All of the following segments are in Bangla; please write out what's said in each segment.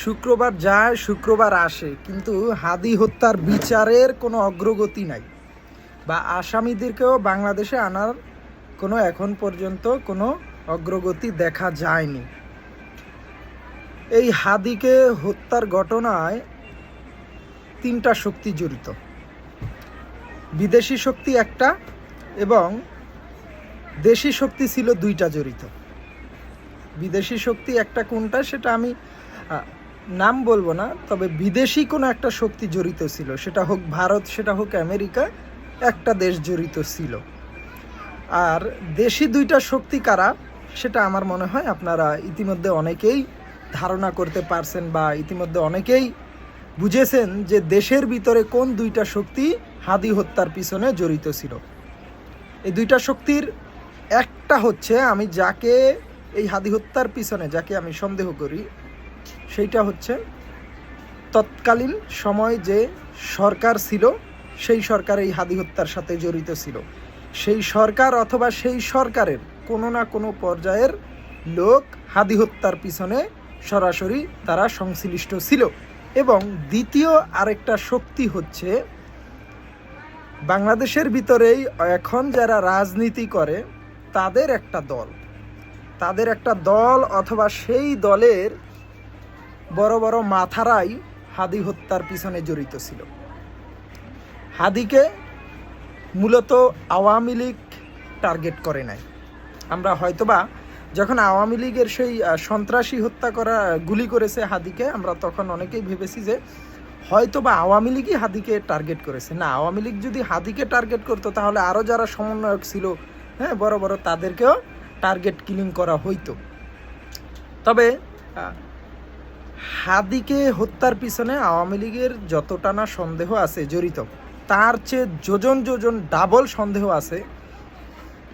শুক্রবার যায় শুক্রবার আসে, কিন্তু হাদি হত্যার বিচারের কোনো অগ্রগতি নাই বা আসামিদেরকেও বাংলাদেশে আনার কোনো এখন পর্যন্ত কোনো অগ্রগতি দেখা যায়নি। এই হাদিকে হত্যার ঘটনায় 3টা শক্তি জড়িত। বিদেশি শক্তি একটা এবং দেশি শক্তি ছিল 2টা জড়িত। বিদেশি শক্তি একটা কোনটা সেটা আমি নাম বলবো না, তবে বিদেশি কোনো একটা শক্তি জড়িত ছিল, সেটা হোক ভারত, সেটা হোক আমেরিকা, একটা দেশ জড়িত ছিল। আর দেশি 2টা শক্তি কারা সেটা আমার মনে হয় আপনারা ইতিমধ্যে অনেকেই ধারণা করতে পারছেন বা ইতিমধ্যে অনেকেই বুঝেছেন যে দেশের ভিতরে কোন 2টা শক্তি হাদি হত্যার পিছনে জড়িত ছিল। এই 2টা শক্তির একটা হচ্ছে, আমি যাকে এই হাদি হত্যার পিছনে যাকে আমি সন্দেহ করি, সেইটা হচ্ছে তৎকালীন সময় যে সরকার ছিল সেই সরকার এই হাদি হত্যার সাথে জড়িত ছিল। সেই সরকার অথবা সেই সরকারের কোনো না কোনো পর্যায়ের লোক হাদি হত্যার পিছনে সরাসরি তারা সংশ্লিষ্ট ছিল। এবং দ্বিতীয় আরেকটা শক্তি হচ্ছে বাংলাদেশের ভিতরেই এখন যারা রাজনীতি করে তাদের একটা দল অথবা সেই দলের বড় বড় মাথারাই হাদি হত্যার পিছনে জড়িত ছিল। হাদিকে মূলত আওয়ামী লীগ টার্গেট করে নাই। আমরা হয়তোবা যখন আওয়ামী লীগের সেই সন্ত্রাসী হত্যা করা গুলি করেছে হাদিকে, আমরা তখন অনেকেই ভেবেছি যে হয়তোবা আওয়ামী লীগই হাদিকে টার্গেট করেছে। না, আওয়ামী লীগ যদি হাদিকে টার্গেট করতো তাহলে আরও যারা সমন্বয়ক ছিল, হ্যাঁ, বড় বড়, তাদেরকেও টার্গেট কিলিং করা হইতো। তবে হাদিকে হত্যার পিছনে আওয়ামী লীগের যতটা না সন্দেহ আছে জড়িত, তার চেয়ে যোজন ডাবল সন্দেহ আছে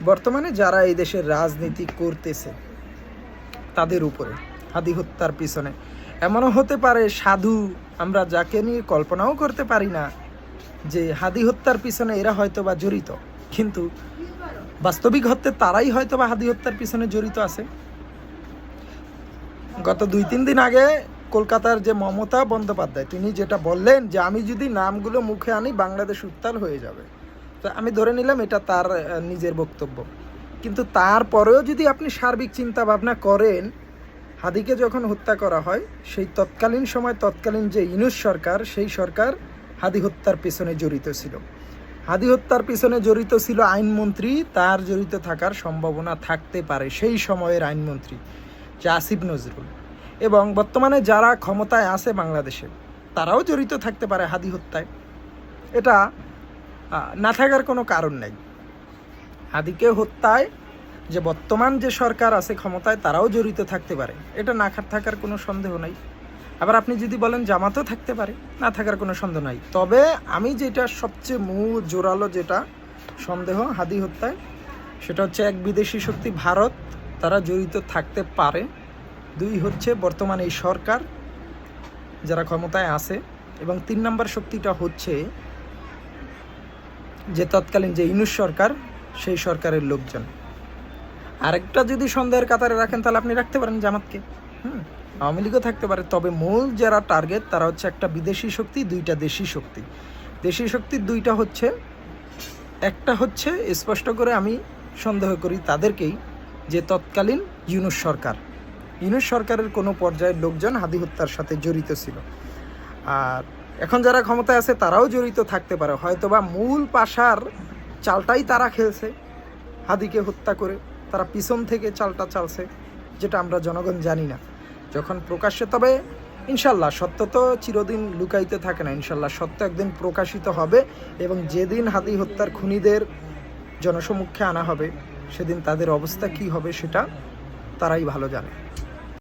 বর্তমানে যারা এই দেশের রাজনীতি করতেছে তাদের উপরে। হাদি হত্যার পিছনে এমনও হতে পারে সাধু, আমরা যাকে নিয়ে কল্পনাও করতে পারি না যে হাদি হত্যার পিছনে এরা হয়তোবা জড়িত, কিন্তু বাস্তবিক হত্যা তারাই হয়তোবা হাদি হত্যার পিছনে জড়িত আছে। গত 2-3 দিন আগে কলকাতার যে মমতা বন্দ্যোপাধ্যায়, তিনি যেটা বললেন যে আমি যদি নামগুলো মুখে আনি বাংলাদেশ উত্তাল হয়ে যাবে, তো আমি ধরে নিলাম এটা তার নিজের বক্তব্য। কিন্তু তারপরেও যদি আপনি সার্বিক চিন্তা ভাবনা করেন, হাদিকে যখন হত্যা করা হয় সেই তৎকালীন সময় তৎকালীন যে ইউনূস সরকার, সেই সরকার হাদি হত্যার পেছনে জড়িত ছিল। হাদি হত্যার পিছনে জড়িত ছিল আইনমন্ত্রী, তার জড়িত থাকার সম্ভাবনা থাকতে পারে সেই সময়ের আইনমন্ত্রী যে আসিফ নজরুল, এবং বর্তমানে যারা ক্ষমতায় আছে বাংলাদেশে তারাও জড়িত থাকতে পারে হাদি হত্যায়। এটা না থাকার কোনো কারণ নেই। হাদিকে হত্যায় যে বর্তমান যে সরকার আছে ক্ষমতায় তারাও জড়িত থাকতে পারে, এটা না থাকার কোনো সন্দেহ নাই। আবার আপনি যদি বলেন জামাতও থাকতে পারে, না থাকার কোনো সন্দেহ নাই। তবে আমি যেটা সবচেয়ে জোরালো যেটা সন্দেহ হাদি হত্যায়, সেটা হচ্ছে 1 বিদেশি শক্তি ভারত, তারা জড়িত থাকতে পারে। 2 হচ্ছে বর্তমান এই সরকার যারা ক্ষমতায় আছে, এবং 3 নম্বর শক্তিটা হচ্ছে যে তৎকালীন যে ইউনূস সরকার, সেই সরকারের লোকজন। আরেকটা যদি সন্দেহের কাতারে রাখেন তাহলে আপনি রাখতে পারেন জামাতকে, আওয়ামী লীগও থাকতে পারে। তবে মূল যারা টার্গেট তারা হচ্ছে একটা বিদেশি শক্তি, 2টা দেশি শক্তি। দেশি শক্তির 2টা হচ্ছে, একটা হচ্ছে স্পষ্ট করে আমি সন্দেহ করি তাদেরকেই, যে তৎকালীন ইউনূস সরকারের কোনো পর্যায়ের লোকজন হাদি হত্যার সাথে জড়িত ছিল। আর এখন যারা ক্ষমতায় আছে তারাও জড়িত থাকতে পারে, হয়তোবা মূল পাশার চালটাই তারা খেলছে হাদিকে হত্যা করে, তারা পিছন থেকে চালটা চালছে, যেটা আমরা জনগণ জানি না যখন প্রকাশ্যে। তবে ইনশাল্লাহ সত্য তো চিরদিন লুকাইতে থাকে না, ইনশাল্লাহ সত্য একদিন প্রকাশিত হবে, এবং যেদিন হাদি হত্যার খুনিদের জনসমক্ষে আনা হবে সেদিন তাদের অবস্থা কী হবে সেটা তারাই ভালো জানে।